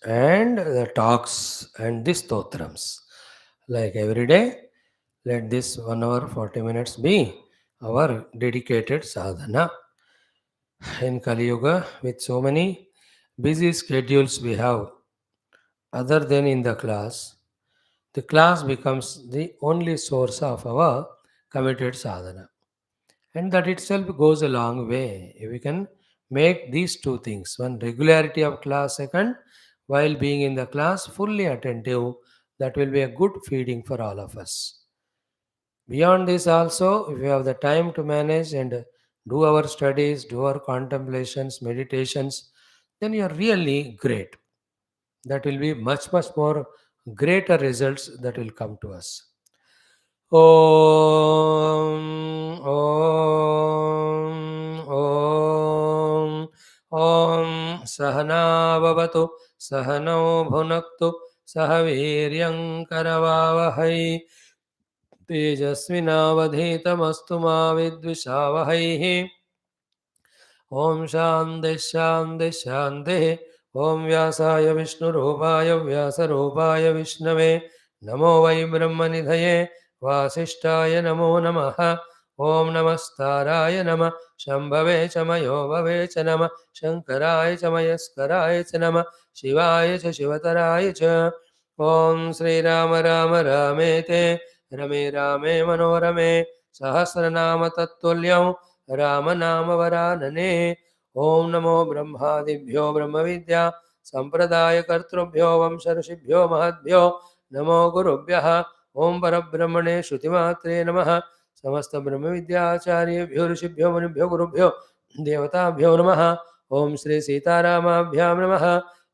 and the talks and the stotrams. Like every day, let this 1 hour 40 minutes be our dedicated sadhana. In Kali Yuga, with so many busy schedules we have, other than in the class becomes the only source of our committed sadhana. And that itself goes a long way. If we can make these two things, one, regularity of class, second, while being in the class, fully attentive, that will be a good feeding for all of us. Beyond this, also, if we have the time to manage and do our studies, do our contemplations, meditations, then you are really great. That will be much, much more greater results that will come to us. Om, Om, Om, Om, Sahana Bhavatu, Sahano Bhunaktu, Sahaviryam Karavavahai, Tejasvinavadhitamastu ma vidvishavahai. Om Shanti Shanti Shanti. Om Vyasaya Vishnu Rupaya Vyasa Rupaya Vishnave. Namo Vai Brahmanidhaye Vasishtaya Namo Namaha. Om Namastaraya Nama Shambhave Chamayo Bhave Chanama Shankaraya Chamayaskaraya Chanama Shivaya Cha Shivataraya Cha. Om Sri Rama Rama Ramete Rame Rame Manorame Sahasranama Tattvalyam Ram नाम वरानने. ओम नमो ब्रह्मादिभ्यो ब्रह्म विद्या संप्रदाय कर्तृभ्यो वंश ऋषिभ्यो महद्भ्यो नमो गुरुभ्यः. ओम परब्रह्मणे श्रुतिमात्रे नमः. समस्त ब्रह्म विद्याचार्येभ्यो ऋषिभ्यो मुनिभ्यो गुरुभ्यो देवताभ्यो नमः. ओम श्री सीतारामाभ्यां नमः.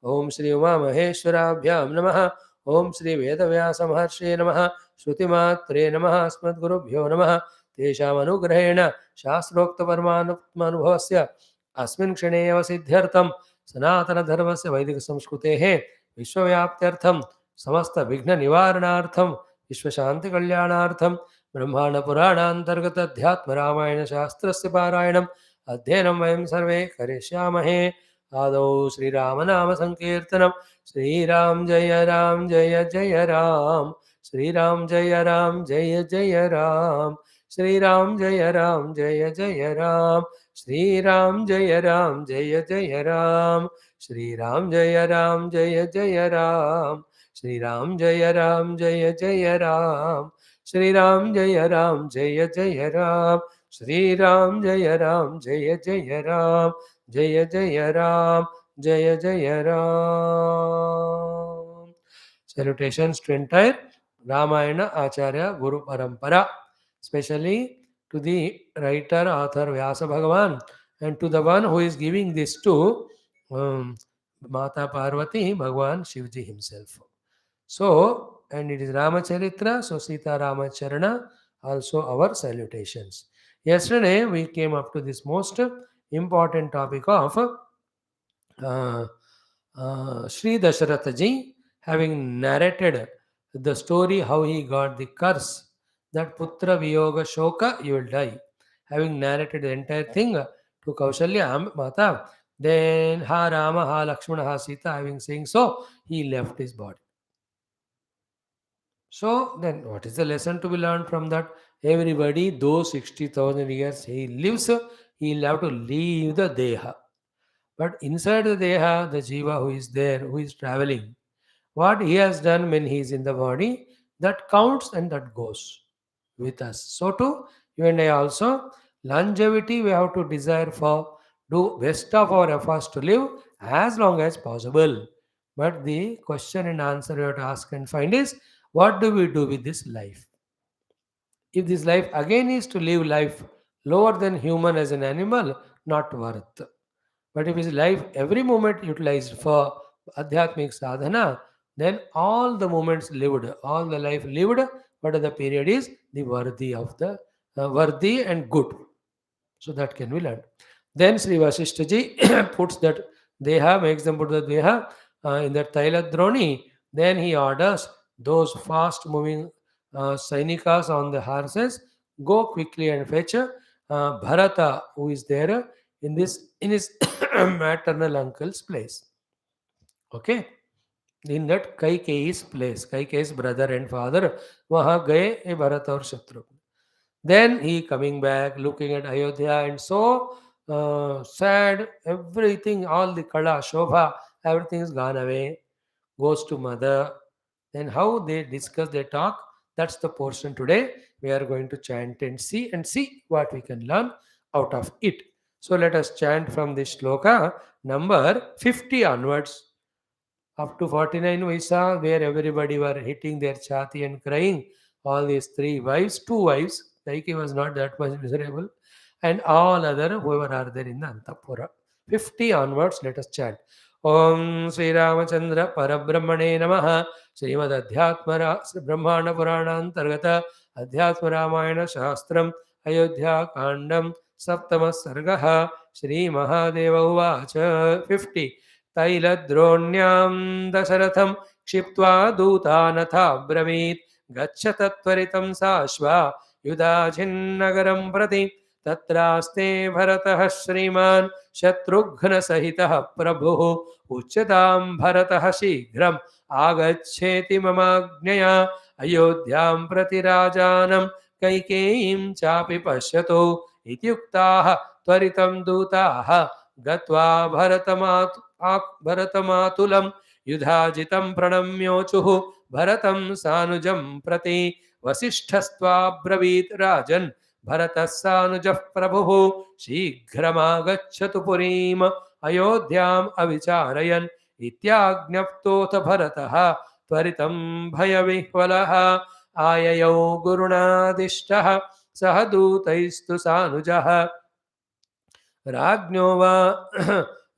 ओम श्री उमा महेश्वराभ्यां नमः. ओम श्री वेदव्यास महर्षे नमः. श्रुतिमात्रे नमः. अस्मद्गुरुभ्यो नमः. तेषामनुग्रहेण शास्त्रोक्तपरमात्मानुभवस्य अस्मिन् क्षणे एव सिद्ध्यर्थं सनातनधर्मस्य वैदिकसंस्कृतेः विश्वव्याप्त्यर्थं समस्तविघ्ननिवारणार्थं विश्वशान्तिकल्याणार्थं ब्रह्माण्डपुराणान्तर्गत अध्यात्मरामायणशास्त्रस्य पारायणम् अध्ययनं वयं सर्वे करिष्यामहे. आदौ श्रीरामनामसङ्कीर्तनं. श्रीराम जय राम जय जय राम. श्रीराम जय राम जय जय राम. श्री राम जय राम जय जय राम. श्री राम जय राम जय जय राम. श्री राम जय राम जय जय राम. श्री राम जय राम जय जय राम. श्री राम जय राम जय जय राम. श्री राम जय राम जय जय राम. जय जय राम जय जय Ram. Salutations to entire Ramayana Acharya Guru Parampara, especially to the writer, author Vyasa Bhagavan, and to the one who is giving this to Mata Parvati, Bhagavan Shivji himself. So, and it is Ramacharitra, so Sita Ramacharana, also our salutations. Yesterday, we came up to this most important topic of Sri Dasharatha ji, having narrated the story how he got the curse that Putra Viyoga Shoka, you will die. Having narrated the entire thing to Kaushalya Mata, then Ha Rama, Ha Lakshmana, Ha Sita, having saying so, he left his body. So then what is the lesson to be learned from that? Everybody, those 60,000 years he lives, he will have to leave the Deha. But inside the Deha, the Jiva who is there, who is traveling, what he has done when he is in the body, that counts and that goes with us. So too, you and I also, longevity we have to desire for, do best of our efforts to live as long as possible. But the question and answer we have to ask and find is, what do we do with this life? If this life again is to live life lower than human as an animal, not worth. But if his life every moment utilized for Adhyatmic sadhana, then all the moments lived, all the life lived, but the period is the worthy of the worthy and good. So that can be learned. Then Sri Vasishtha ji puts that Deha, makes them put the Deha in that Tailadroni. Then he orders those fast moving Sainikas on the horses, go quickly and fetch Bharata, who is there in his maternal uncle's place. Okay. in that Kaikeyi's place, Kaikeyi's brother and father, वहाँ गए ये भरत और Shatrughan. Then he coming back, looking at Ayodhya and so sad, everything, all the kala, shobha, everything is gone away, goes to mother. Then how they discuss, they talk, that's the portion today. We are going to chant and see what we can learn out of it. So let us chant from this shloka number 50 onwards. Up to 49 we saw where everybody were hitting their chati and crying. All these three wives, two wives, Taiki was not that much miserable, and all other whoever are there in the Antapura. 50 onwards, let us chant. Om Sri Ramachandra Parabrahmane Namaha Srimad Adhyatma Brahmanda Purana Antargata Adhyatma Ramayana Shastram Ayodhya Kandam Saptama Sargaha Sri Mahadeva Uvacha 50. तैलद्रोण्यां दशरथं क्षिप्त्वा दूतानथा ब्रवीत् गच्छ तत्त्वरितं साश्वा युधाजिन्नगरं प्रति तत्रास्ते भरतः श्रीमान् शत्रुघ्नसहितः प्रभुः उच्यतां भरतः शीघ्रम् आगच्छेति ममाज्ञया अयोध्यां प्रति राजानं कैकेयीं चापि पश्यतु इत्युक्ताः त्वरितं दूताः गत्वा भरतमातुलं युधाजितं प्रणम्योचुः भरतं सानुजं प्रति वसिष्ठस्त्वाब्रवीत् राजन् भरतः सानुजः प्रभुः शीघ्रमागच्छतु पुरीम् अयोध्याम् अविचारयन् इत्याज्ञप्तोऽथ भरतः त्वरितं भयविह्वलः आययौ गुरुणादिष्टः सह दूतैस्तु सानुजः राज्ञो वा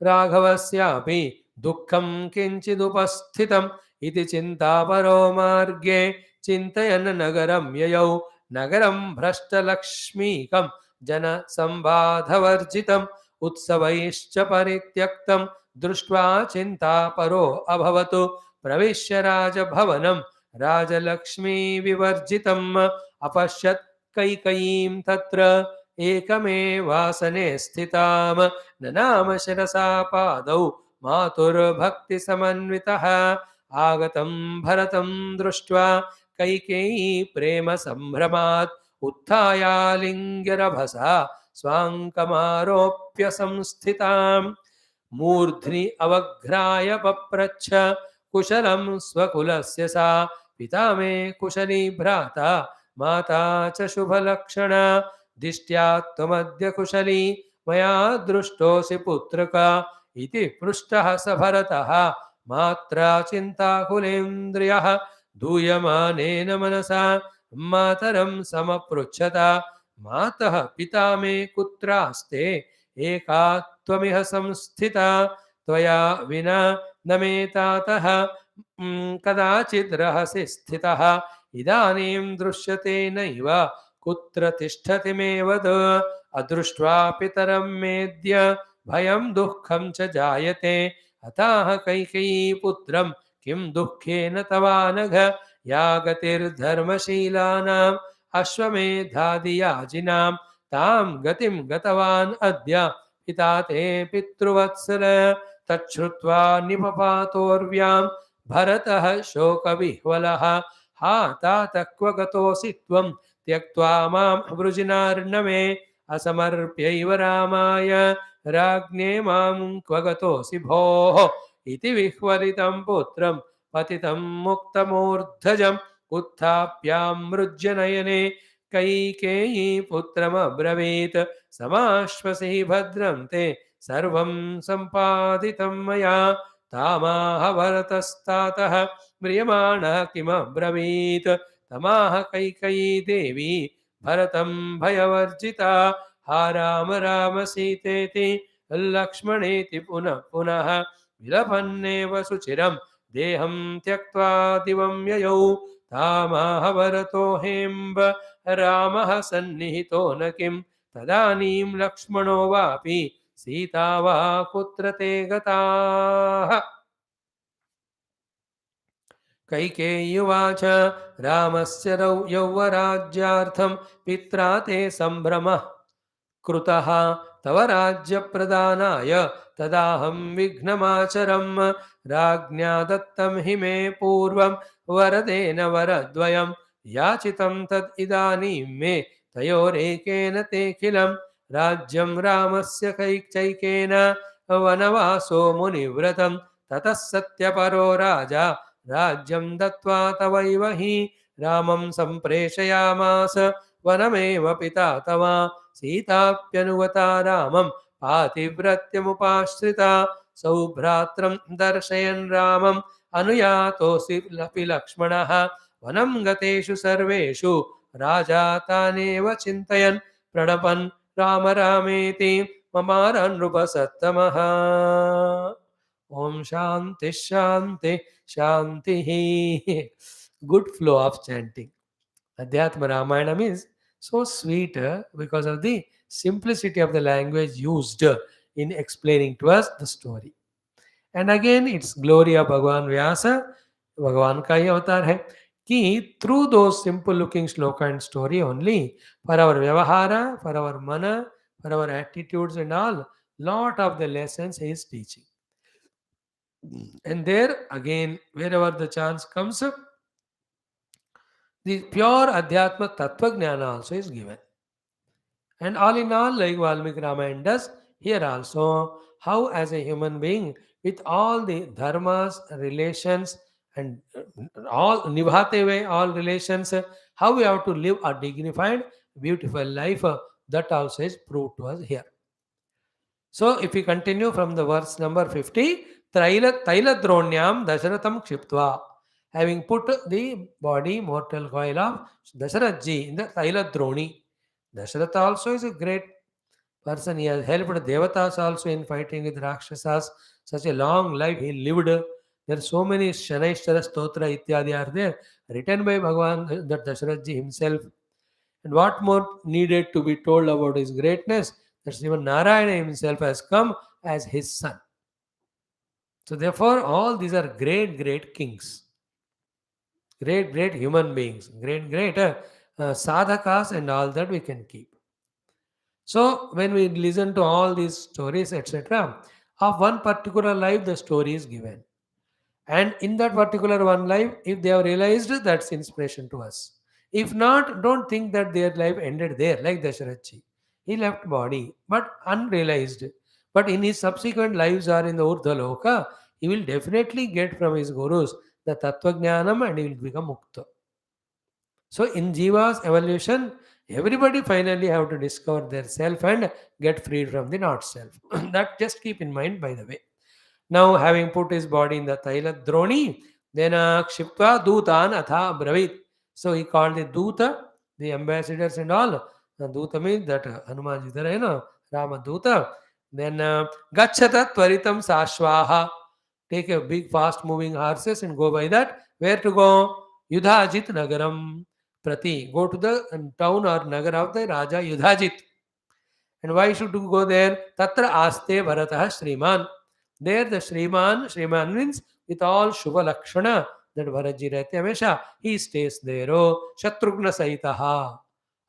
राघवस्यापि दुःखं किञ्चिदुपस्थितम् इति चिन्तापरो मार्गे चिन्तयन् नगरं ययौ नगरं भ्रष्टलक्ष्मीकं जनसम्बाधवर्जितम् उत्सवैश्च परित्यक्तं दृष्ट्वा चिन्तापरो अभवत् प्रविश्य राजभवनं राजलक्ष्मीविवर्जितम् अपश्यत् कैकयीं तत्र एकमेवासने स्थितां ननाम शिरसा पादौ मातुर्भक्तिसमन्वितः आगतं भरतं दृष्ट्वा कैकेयी प्रेमसम्भ्रमात् उत्थायालिङ्ग्यरभसा स्वाङ्कमारोप्य संस्थिताम् मूर्ध्नि अवघ्राय पप्रच्छ कुशलं स्वकुलस्य सा पिता मे कुशली भ्राता माता च शुभलक्षणा दिष्ट्या त्वमद्य कुशली मया दृष्टोऽसि पुत्रका इति पृष्टः स भरतः मात्रा चिन्ताकुलेन्द्रियः दूयमानेन मनसा मातरं समपृच्छता मातः पिता मे कुत्रास्ते एका त्वमिह संस्थिता त्वया विना न मे तातः कदाचित् रहसि स्थितः इदानीं दृश्यते नैव कुत्र तिष्ठति मे वद अदृष्ट्वा पितरं मेद्य भयं दुःखं च जायते अतः कैकेयी पुत्रं किं दुःखेन तवानघ या गतिर्धर्मशीलानाम् अश्वमेधादियाजिनां तां गतिं गतवान् अद्य पिता ते पितृवत्सल तच्छ्रुत्वा निपपातोर्व्यां भरतः शोकविह्वलः हा तात क्व गतोऽसि त्वं त्यक्त्वा मां वृजिनार्णवे असमर्प्यैव रामाय राज्ञे मां क्व गतोऽसि भोः इति विह्वलितं पुत्रं पतितं मुक्तमूर्धजम् उत्थाप्यामृज्य नयने कैकेयी पुत्रमब्रवीत् समाश्वसि भद्रं ते सर्वं सम्पादितं मया तामाह भरतस्तातः म्रियमाणः किमब्रवीत् तमाह कैकेयी देवी भरतं भयवर्जिता हा राम राम सीतेति लक्ष्मणेति पुनः पुनः विलपन्नेव सुचिरं देहं त्यक्त्वा दिवं ययौ तामाह भरतो हेम्ब रामः सन्निहितो न किं तदानीं लक्ष्मणो वापि सीता वा कुत्र ते गताः कैकेय्युवाच रामस्य यौवराज्यार्थं पित्रा ते सम्भ्रमः कृतः तव राज्यप्रदानाय तदाहं विघ्नमाचरं राज्ञा दत्तं हि मे पूर्वं वरदेन वरद्वयं याचितं तद् इदानीं मे तयोरेकेन तेऽखिलं राज्यं रामस्य चैकेन वनवासो मुनिव्रतं ततः सत्यपरो राजा राज्यं दत्त्वा तवैव हि रामं सम्प्रेषयामास वनमेव पिता तव सीताप्यनुगता रामं पातिव्रत्यमुपाश्रिता सौभ्रात्रं दर्शयन् रामम् अनुयातोऽसि लक्ष्मणः वनं गतेषु सर्वेषु राजा तानेव चिन्तयन् प्रणपन् राम रामेति ममार नृपसत्तमः। Om Shanti Shanti Shanti. Good flow of chanting. Adhyatma Ramayanam is so sweet because of the simplicity of the language used in explaining to us the story. And again, it's glory of Bhagavan Vyasa, Bhagavan का ही अवतार है कि through those simple looking shloka and story only, for our vyavahara, for our mana, for our attitudes and all, lot of the lessons he is teaching. And there again, wherever the chance comes, the pure Adhyatma Tattva Jnana also is given. And all in all, like Valmiki Ramayana does, here also, how as a human being, with all the dharmas, relations, and all nibhate way, all relations, how we have to live a dignified, beautiful life, that also is proved to us here. So, if we continue from the verse number 50, Taila Dronyam Dasharatham Kshiptva, having put the body, mortal coil of Dasharatji in the Taila Droni. Dasharatha also is a great person. He has helped Devatas also in fighting with Rakshasas. Such a long life he lived. There are so many Shanaishara Stotra Ityadi are there, written by Bhagavan, that Dasharatji himself. And what more needed to be told about his greatness? That even Narayana himself has come as his son. So therefore, all these are great, great kings, great, great human beings, great, great sadhakas and all that we can keep. So when we listen to all these stories, etc., of one particular life, the story is given. And in that particular one life, if they have realized, that's inspiration to us. If not, don't think that their life ended there, like Dasharatji. He left body, but unrealized. But in his subsequent lives or in the Urdhva Loka, he will definitely get from his gurus the Tattva Jnanam and he will become Mukta. So in Jiva's evolution, everybody finally have to discover their self and get freed from the not self. That just keep in mind, by the way. Now, having put his body in the Taila Droni, then Kshiptva Dutan Atha Bravit. So he called the Duta, the ambassadors and all. Duta means that Hanuman Jidara, Rama Duta. Then Gachata Tvaritam Sashvaha. Take a big fast moving horses and go by that. Where to go? Yudhajit Nagaram Prati. Go to the town or Nagar of the Raja Yudhajit. And why should you go there? Tatra Aste Bharatah Shriman. There the Shriman means with all Shubha Lakshana, that Bharatji rehte hamesha, he stays there. Oh, Shatrugna Saitaha.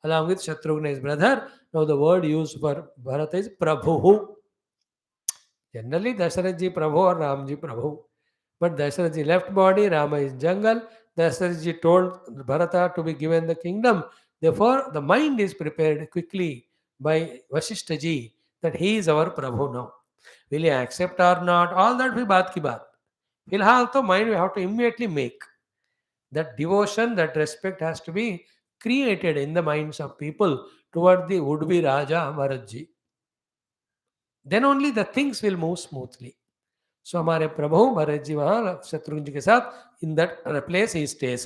Along with Shatrugna, his brother. Now the word used for Bharata is Prabhu. Generally, Dasharatji Prabhu or Ramji Prabhu. But Dasharatji left body, Rama is jungle. Dasharatji told Bharata to be given the kingdom. Therefore, the mind is prepared quickly by Vashishtha ji that he is our Prabhu now. Will he accept or not? All that we baat ki baat. Filhal to mind we have to immediately make. That devotion, that respect has to be created in the minds of people toward the would-be Raja Bharatji. Then only the things will move smoothly. So हमारे प्रभु भरत जी वहाँ शत्रुघ्न जी के साथ in that place he stays.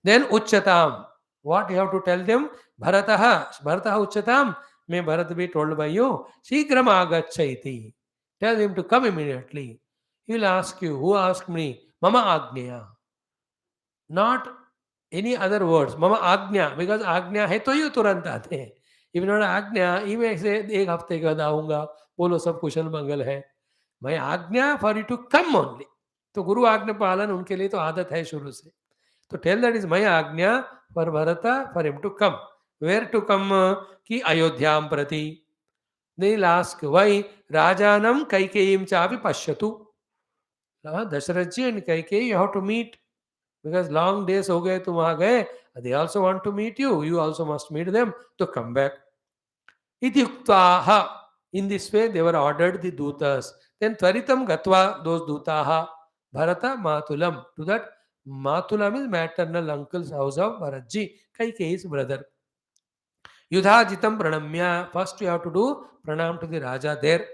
Then Uchchatam. What you have to tell them? Bharataha Uchchatam. May Bharat be told by you. Shigram agacchaiti. Tell him to come immediately. He will ask you, who asked me? Mama Agnya. Not any other words. Mama Agnya. Because Agnya hai to you turant aate hain. If not Agnya, he may say, एक हफ्ते के बाद आऊंगा, बोलो सब कुशल मंगल है. मैं आज्ञा for you to come only. तो गुरु आज्ञा पालन उनके लिए तो आदत है शुरू से. तो टेल दैट इज मैं आज्ञा for Bharata for him to come. Where to come? कि अयोध्या प्रति. They'll ask, why Rajanam Kaikeyim Chapi Pashyatu. Dasharatha ji and Kaikeyi, you have to meet. Because long days ho gaye, tum वहां गए, they also want to meet you. You also must meet them to come back. Iti yuktaha. In this way, they were ordered the dutas. Then Tvaritam Gatva, those dutaha, Bharata Matulam. To that, Matulam is maternal uncle's house of Bharatji, Kaikeyi's brother. Yudhajitam Pranamya. First, you have to do Pranam to the Raja there.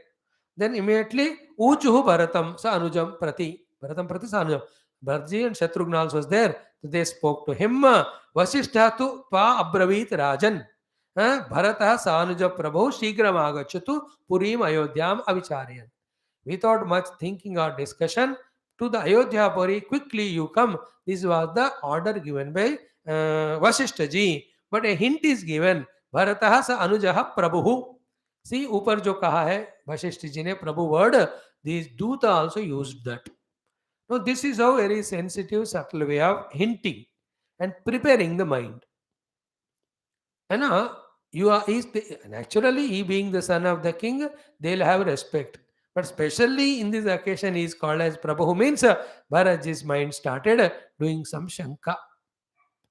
Then immediately, Uchuhu Bharatam Sa Anujam Prati. Bharatam Prati Sa Anujam. Bharatji and Shatrugna also was there. They spoke to him. Vasishtha tu Tva Abravit Rajan. Bharata Sanuja Prabhu Shigram Agachatu Purim Ayodhyam Avicharyan. Without much thinking or discussion, to the Ayodhya Puri, quickly you come. This was the order given by Vasishtha ji. But a hint is given. Bharata sa Anujaha Prabhu. See, ऊपर जो कहा है वशिष्ठ जी ने प्रभु word, these दूता also used that. Now this is how very sensitive, subtle way of hinting and preparing the mind. And you are naturally, he being the son of the king, they'll have respect. But especially in this occasion, he is called as Prabhu, means Bharatji's mind started doing some shanka.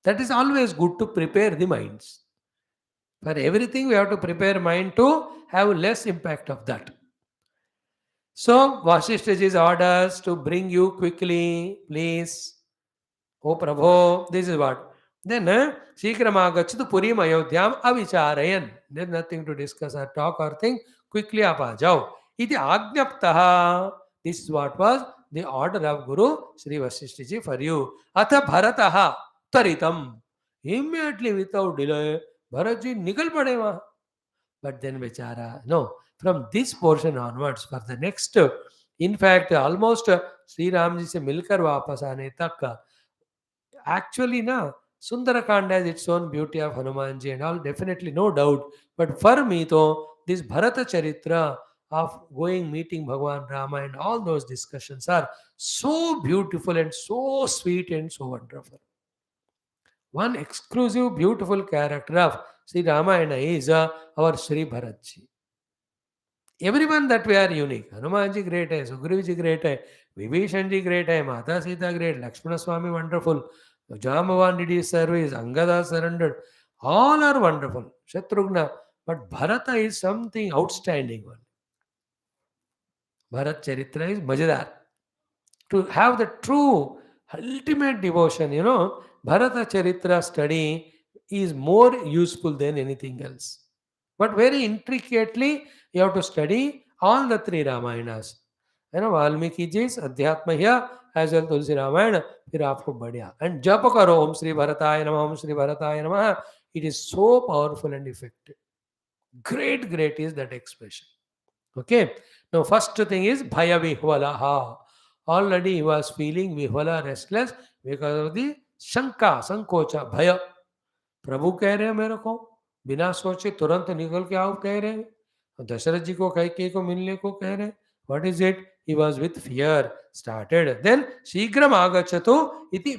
That is always good to prepare the minds. For everything, we have to prepare mind to have less impact of that. So, Vasishtaji's orders to bring you quickly, please. Oh Prabhu, this is what. Then, Shikramagachatu Purim Ayodhyam Avicharayan. There's nothing to discuss or talk or think. Quickly up a jao. Iti Agnyaptaha. This is what was the order of Guru Sri Vasishthaji for you. Atha Bharataha Taritam. Immediately without delay, Bharatji nikal pade wahan. But then Vichara, no. From this portion onwards, for the next, in fact, almost Sri Ramji se milkar वापस आने तक, actually, na, Sundarakanda has its own beauty of Hanumanji and all, definitely, no doubt. But for me, though, this Bharata Charitra of going, meeting Bhagwan Rama and all those discussions are so beautiful and so sweet and so wonderful. One exclusive, beautiful character of Sri Ramayana is our Sri Bharatji. Everyone that we are unique. Hanumanji great hai, Sugrivaji great hai, Vibhishanji great hai, Mata Sita great, Lakshmana Swami wonderful, Jambhavan did his service, Angada surrendered. All are wonderful. Shatrugna. But Bharata is something outstanding one. Bharat Charitra is Majedar. To have the true ultimate devotion, Bharata Charitra study is more useful than anything else. But very intricately, you have to study all the three Ramayanas. Valmiki ji's Adhyatma here, as well Tulsi Ramayana, फिर आपको बढ़िया. And जप करो Om Shri Bharataya Namah, Om Shri Bharataya Namah. It is so powerful and effective. Great is that expression. Okay. Now, first thing is Bhaya Vihvalaha. Already he was feeling Vihvala, restless, because of the Shanka, Sankocha, Bhaya. प्रभु कह रहे हैं मेरे को, बिना सोचे तुरंत निकल के आओ कह रहे हैं. दशरथ जी को कैकेयी को मिलने को कह रहे हैं. What is it? He was with fear. Started. Then शीघ्रम आगच्छतु इति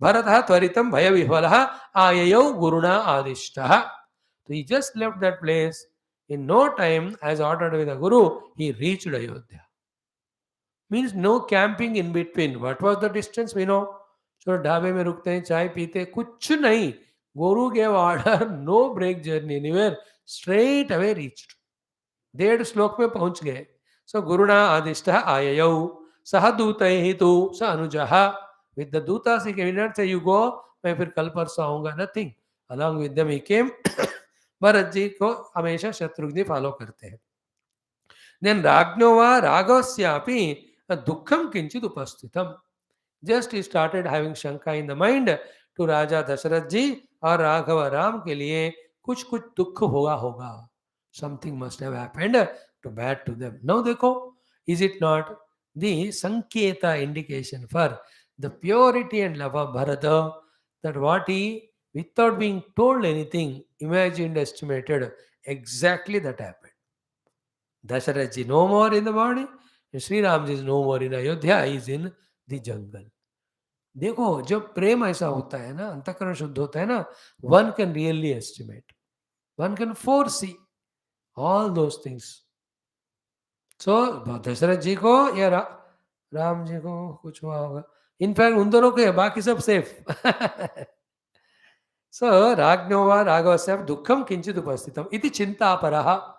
भरतः त्वरितं भय विह्वलः आययौ गुरुणा आदिष्टः. So he just left that place. In no time, as ordered by the Guru, he reached Ayodhya. Means no camping in between. What was the distance? We know. So ढाबे में रुकते हैं, चाय पीते, कुछ नहीं. Guru gave order, no break journey anywhere. Straight away reached. 1.5 श्लोक में पहुंच गए. So Guruna Adhishtha Ayayau Sahadutaihi tu Sa Anujaha. With the Dutas he came. He did not say you go, मैं फिर कल परसों आऊंगा. Nothing. Along with them he came. Bharat ji को हमेशा शत्रुघ्न फॉलो करते हैं. Then Ragnova Raghvasyapi Dukkham Kinchit Upasthitam. Just he started having Shanka in the mind to Raja Dasharath ji और राघव राम के लिए कुछ दुख होगा. Something must have happened to bad to them. Now देखो, is it not the Sanketa indication for the purity and love of Bharata, that what he, without being told anything, imagined, estimated, exactly that happened. Dasharath ji no more in the body, and Sri Ram ji is no more in Ayodhya, he is in the jungle. देखो, जब प्रेम ऐसा होता है ना, अंतःकरण शुद्ध होता है ना, one can really estimate, one can foresee all those things. So Dasharath जी को या राम जी को कुछ हुआ होगा, इनफैक्ट उन दोनों को है, बाकी सब सेफ. So राज्ञो वा राघवस्य दुःखं किंचित् उपस्थितम् इति चिंतापरः.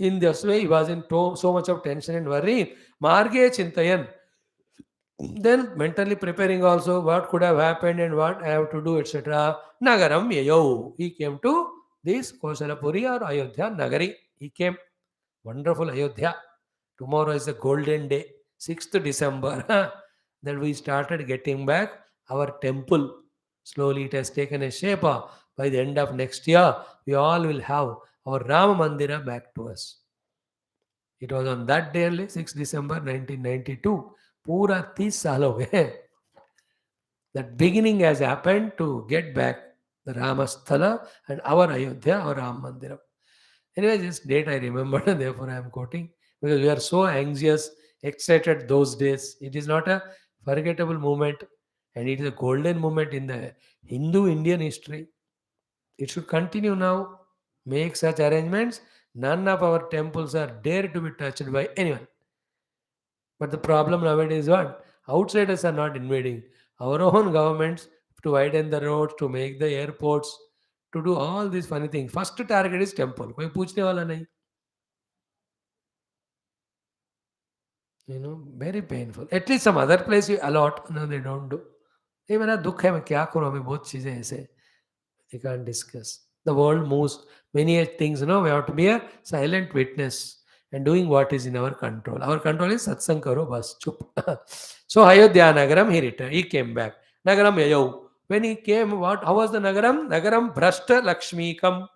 In this way, he was in so much of tension and worry. Marge chintayan. Then mentally preparing also what could have happened and what I have to do, etc. Nagaram yayau. He came to this Kosalapuri or Ayodhya Nagari. He came. Wonderful Ayodhya. Tomorrow is a golden day, 6th December. That we started getting back our temple. Slowly it has taken a shape. By the end of next year, we all will have our Rama Mandira back to us. It was on that day only, 6 December 1992. पूरा 30 साल हो गए. That beginning has happened to get back the Ramasthala and our Ayodhya or Ram Mandiram. Anyway, this date I remember, therefore I am quoting, because we are so anxious, excited those days. It is not a forgettable moment, and it is a golden moment in the Hindu Indian history. It should continue now. Make such arrangements. None of our temples are dare to be touched by anyone. But the problem nowadays is what? Outsiders are not invading. Our own governments to widen the roads, to make the airports, to do all these funny things. First target is temple. कोई पूछने वाला नहीं. Very painful. At least some other place you allot. No, they don't do. ये मेरा दुख है, मैं क्या करूँ, अभी बहुत चीजें ऐसे we can't discuss. The world moves many things, we have to be a silent witness and doing what is in our control. Our control is satsang karo, bas, chup. So Ayodhya Nagaram, he returned, he came back. Nagaram Yayau. When he came, how was the Nagaram? Nagaram Bhrashta Lakshmikam.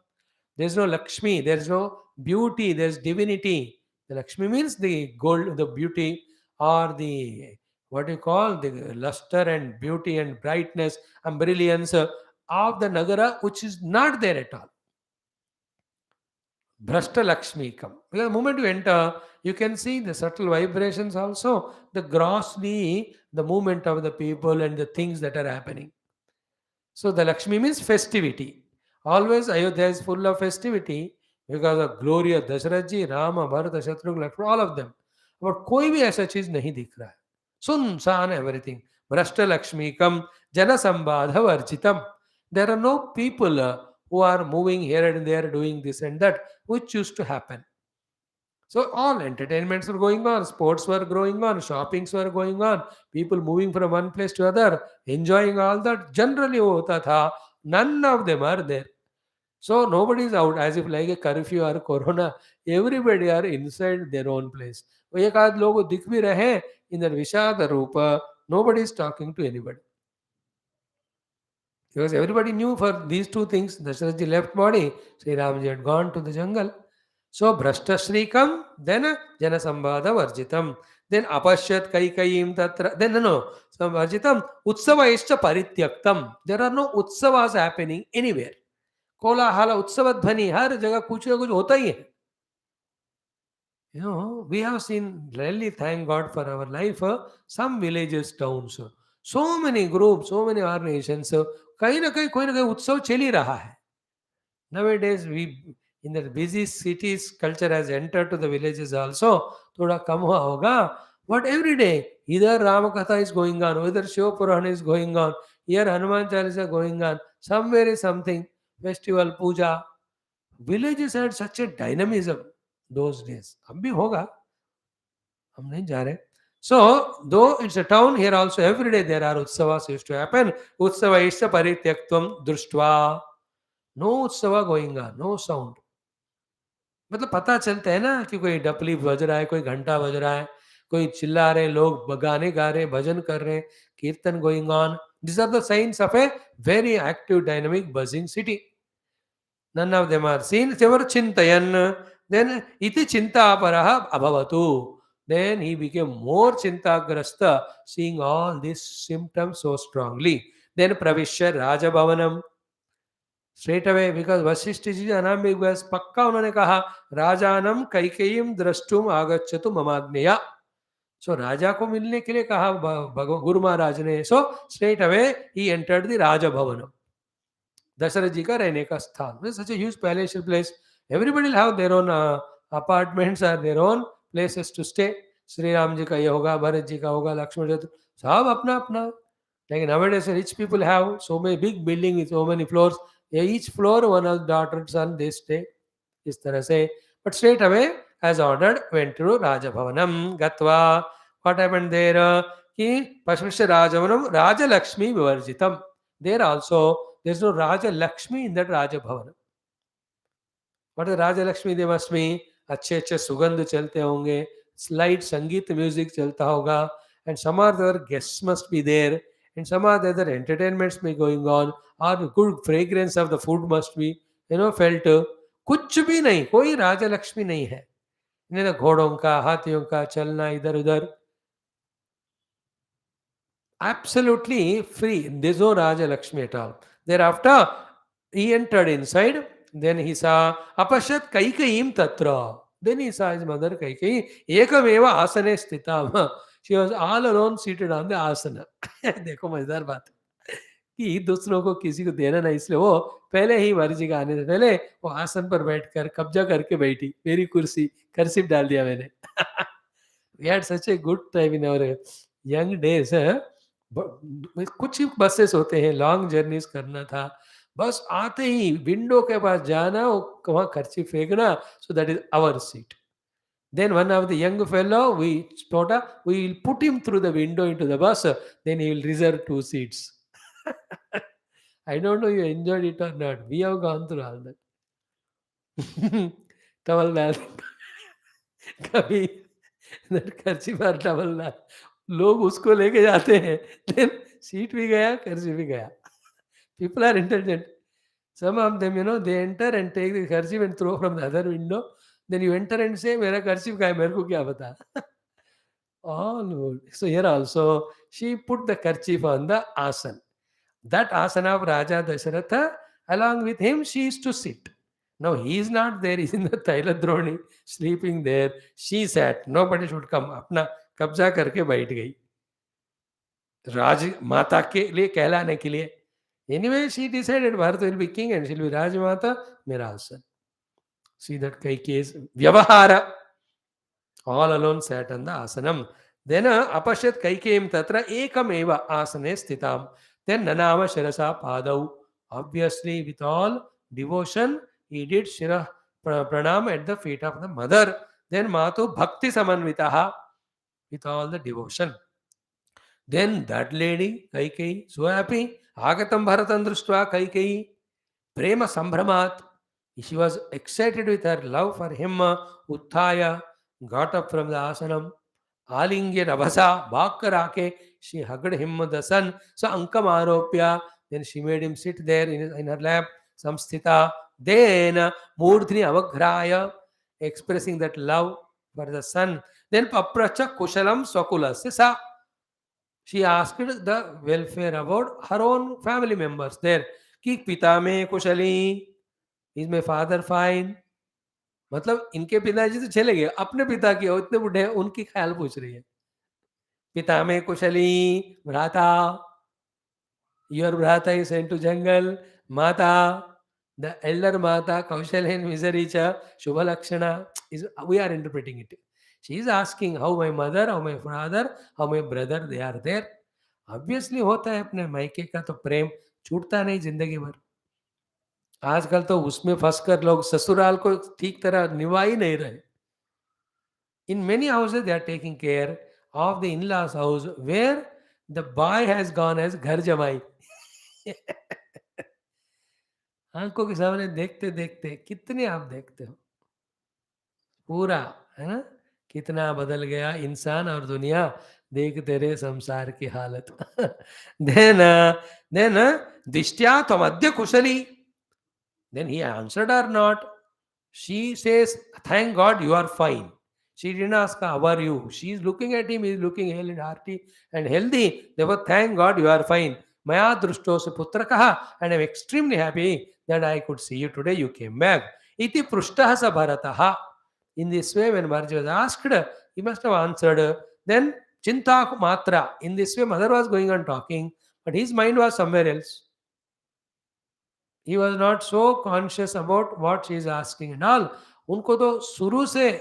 There is no Lakshmi, there is no beauty, there is divinity. The Lakshmi means the gold, the beauty, or the what you call the luster and beauty and brightness and brilliance of the Nagara, which is not there at all. Bhrashta Lakshmi come. Because the moment you enter, you can see the subtle vibrations also, the grossly, the movement of the people and the things that are happening. So the Lakshmi means festivity. Always Ayodhya is full of festivity because of glory of Dasharath ji, Rama, Bharata, Shatrughan, Lakshmana, all of them. But कोई भी ऐसा चीज नहीं दिख रहा है. सुनसान everything. Bhrashta Lakshmikam, Jana Sambadha Varjitam. There are no people who are moving here and there doing this and that, which used to happen. So all entertainments were going on, sports were going on, shoppings were going on, people moving from one place to other, enjoying all that. Generally hota tha, none of them are there. So nobody is out as if like a curfew or corona. Everybody are inside their own place. एक आध लोग दिख भी रहे in the विषाद रूप, nobody is talking to anybody. Because everybody knew for these two things, Dasharath ji left body, Sri Ramji had gone to the jungle. So Bhrashta Shrikam, then Jana Sambhada Varjitam, then Apashyat Kaikayim Tatra, then no, Varjitam, Utsava Ishcha Parityaktam. There are no Utsavas happening anywhere. Kola Hala Utsava Dhvani, har jagah kuch na kuch hota hi hai. We have seen, really thank God for our life, some villages, towns, so many groups, so many organizations, कहीं ना कहीं कोई ना कोई उत्सव चल ही रहा है. Nowadays, we in the busy cities, culture has entered to the villages also. थोड़ा कम हुआ होगा, but every day either Rama Katha is going on, either Shiva Purana is going on, here Hanuman Chalisa going on, somewhere is something, festival, puja. Villages had such a dynamism those days. अब भी होगा, हम नहीं जा रहे. So, though it's a town, here also every day there are utsavas used to happen. Utsava isya parityaktam društva. No utsava going on, no sound. मतलब पता चलता है ना कि कोई डपली बज रहा है, कोई घंटा बज रहा है, कोई चिल्ला रहे, लोग गाने गा रहे, भजन कर रहे, कीर्तन going on. These are the signs of a very active, dynamic, buzzing city. None of them are seen. They were chintayan. Then iti chintaparaha abhavatu. Then he became more chintagrasta, seeing all these symptoms so strongly. Then pravishya Raja Bhavanam. Straight away, because Vashishtha ji unambiguous, पक्का उन्होंने कहा राजानम कैकेयीम द्रष्टुम आगच्छतु ममाग्नेया. So राजा को मिलने के लिए कहा गुरु महाराज ने. So straight away he entered the Raja Bhavanam. Dasharath जी का रहने का स्थान. Such a huge palatial place. Everybody will have their own apartments or their own places to stay. Sri Ram ji ka ye hoga, Bharat ji ka hoga, Lakshman ji, सब अपना अपना. Like nowadays, rich people have so many big building with so many floors. Each floor, one of the daughter, son, they stay. इस तरह से. But straight away, as ordered, went to Raja Bhavanam. Gatva. What happened there? Ki Pashvisha Raja Bhavanam, Raja Lakshmi Vivarjitam. There also, there's no Raja Lakshmi in that Raja Bhavanam. What is Raja Lakshmi? They must be अच्छे अच्छे सुगंध चलते होंगे, slide संगीत music चलता होगा, and some other guests must be there, and some other entertainments may going on, or good fragrance of the food must be felt. कुछ भी नहीं, कोई राजा लक्ष्मी नहीं है. इन्हें घोड़ों का, हाथियों का चलना इधर उधर, absolutely free. There's no Raja Lakshmi at all. Thereafter, he entered inside. Then he saw Apashat Kaikayim Tatra. Then he saw his mother Kaikeyi. Ekameva asane sthitam. She was all alone seated on the asana. देखो मजेदार बात कि दूसरों को किसी को देना नहीं, इसलिए वो पहले ही मर्जी का आने से पहले वो आसन पर बैठकर कब्जा करके बैठी. मेरी कुर्सी कर्सिप डाल दिया मैंने. We had such a good time in our young days. कुछ ही बसेस होते हैं, लॉन्ग जर्नीज करना था, बस आते ही विंडो के पास जाना, वहां खर्ची फेंकना, so that is our seat. Then one of the young fellow, we thought we will put him through the window into the bus, then he will reserve 2 seats. I don't know you enjoyed it or not. We have gone through all that. Towel डाल कभी खर्ची पर towel डाल, लोग उसको लेके जाते हैं, then सीट भी गया, खर्ची भी गया. People are intelligent. Some of them, they enter and take the kerchief and throw from the other window. Then you enter and say, "मेरा kerchief का है, मेरे को क्या पता?" All good. So here also, she put the kerchief on the asan. That asana of Raja Dasharatha, along with him, she is to sit. Now he is not there; he's in the Tailadroni, sleeping there. She sat. Nobody should come. अपना कब्जा करके बैठ गई. राज माता के लिए कहलाने के लिए. Anyway, she decided Bharat will be king and she'll be Rajmata, mera asan. See that Kaikeyi's Vyavahara. All alone sat on the asanam. Then apashyat Kaikeyim tatra ekam eva asane sthitam. Then nanama shirasa padau. Obviously, with all devotion, he did shirah pranam at the feet of the mother. Then matu bhakti samanvitaha, with all the devotion. Then that lady, Kaikeyi, so happy. Agatam Bharatan Društva Kaikeyi, Prema Sambhramat. She was excited with her love for him. Utthaya, got up from the asanam. Alingya Navasa, Bhakarake, she hugged him, the son. So Ankam Aropya, then she made him sit there in her lap. Samsthita. Then Murdhini Avaghraya, expressing that love for the son. Then Papracha Kushalam Swakulasya Sa. She asked the welfare about her own family members there. कि पिता में कुशली, is my father fine? मतलब इनके पिताजी तो चले गए, अपने पिता की इतने बुढ़े हैं, उनकी ख्याल पूछ रही है. पिता में कुशली, भ्राता, your भ्राता is sent to jungle, माता, the elder Mata, Kaushalya and Misaricha, Shubha Lakshana, we are interpreting it. She is asking how my mother, how my father, how my brother, they are there. Obviously होता है, अपने मायके का तो प्रेम छूटता नहीं जिंदगी भर. आजकल तो उसमें फंसकर लोग ससुराल को ठीक तरह निभा ही नहीं रहे. In many houses they are taking care of the in-laws house where the boy has gone as घर जमाई. आंखों के सामने देखते देखते कितने आप देखते हो, पूरा है ना, कितना बदल गया इंसान और दुनिया, देखते रहे संसार की हालत. then दिष्ट्या त्वमद्य कुशली. Then he answered or not. She says, thank God you are fine. She didn't ask, how are you? She is looking at him, he is looking hale and hearty and healthy. Therefore, thank God you are fine. Maya drushtosa putrakaha, and I am extremely happy that I could see you today. You came back. Iti prushtaha sa bharataha. In this way, when Bharata was asked, he must have answered. Then, chinta matra. In this way, mother was going on talking, but his mind was somewhere else. He was not so conscious about what she is asking and all. उनको तो शुरू से,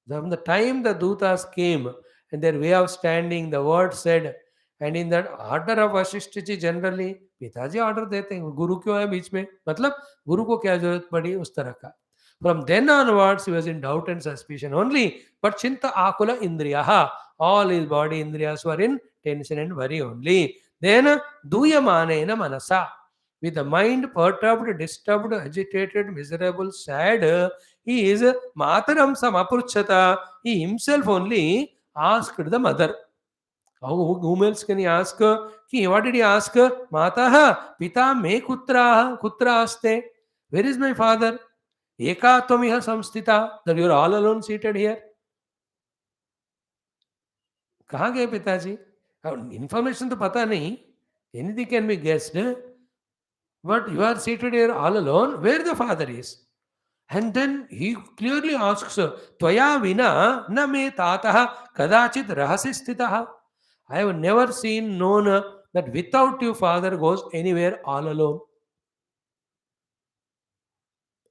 from the time the dutas came and their way of standing, the word said, and in that order of Vashishtha ji generally पिताजी order देते हैं, गुरु क्यों है बीच में, मतलब गुरु को क्या जरूरत पड़ी, उस तरह का. From then onwards, he was in doubt and suspicion only. But chinta akula indriyaha, all his body indriyas were in tension and worry only. Then duyamanena manasa, with the mind perturbed, disturbed, agitated, miserable, sad, he is mataram samapurchata. He himself only asked the mother. Whom else can he ask? What did he ask? Mataha, pita me kutra aste. Where is my father? Eka tvamiha samstita, that you are all alone seated here. कहाँ गए पिताजी? Information तो पता नहीं. Anything can be guessed. But you are seated here all alone. Where the father is? And then he clearly asks, Tvaya vina na me tataha kadachit rahasi sthitaha. I have never known that without you father goes anywhere all alone.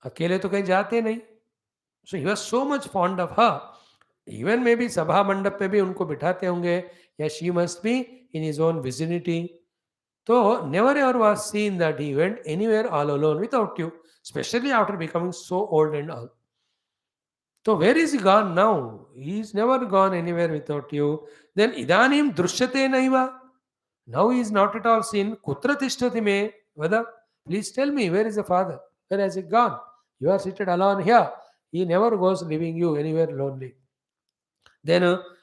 अकेले तो कहीं जाते नहीं. So he was so much fond of her. Even maybe सभा मंडप पे भी उनको बिठाते होंगे, या she must be in his own vicinity. So never ever was seen that he went anywhere all alone without you, especially after becoming so old and all. So where is he gone now? He is never gone anywhere without you. Then idanim drushyate naiva. Now he is not at all seen. Kutra tishtati me vada. Please tell me, where is the father? Where has he gone? You are seated alone here. He never goes leaving you anywhere lonely. Then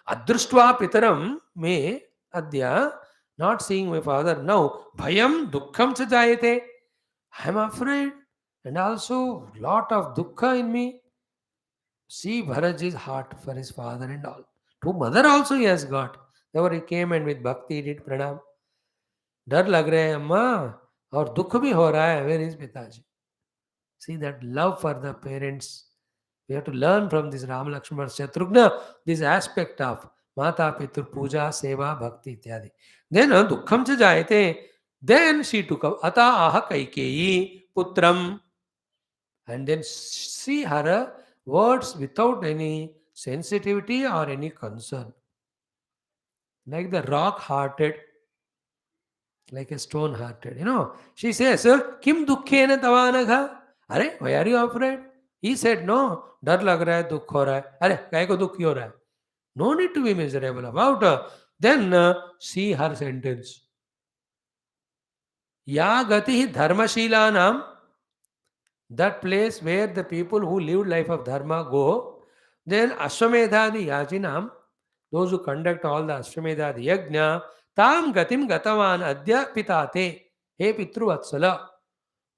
adruštva pitaram me adya, not seeing my father now, bhayam dukkham cha jayate. I am afraid, and also lot of dukkha in me. See Bharatji's heart for his father and all. To mother also he has got. Therefore he came and with bhakti did pranam. डर लग रहे हैं अम्मा, और दुख भी हो रहा है. Where is पिताजी? See that love for the parents. We have to learn from this Ram Lakshmana Shatrugna this aspect of Mata Pitur Puja, Seva, Bhakti ityadi. Then Dukkham cha jayate. Then she took up Ata aha Kaikeyi Putram. And then see her words without any sensitivity or any concern. Like the rock hearted, like a stone hearted. She says, Kim Dukkhena Tavanagha? Are, why are you afraid? He said, no, डर लग रहा है, दुख हो रहा है. अरे काय को दुख क्यों हो रहा है? No need to be miserable about her. Then see her sentence. Ya gati dharmashilanam, that place where the people who live life of dharma go. Then ashwamedhadi yajinam, those who conduct all the ashwamedhadi yajna, tam gatim gatavan adya pitate, he pitru vatsala.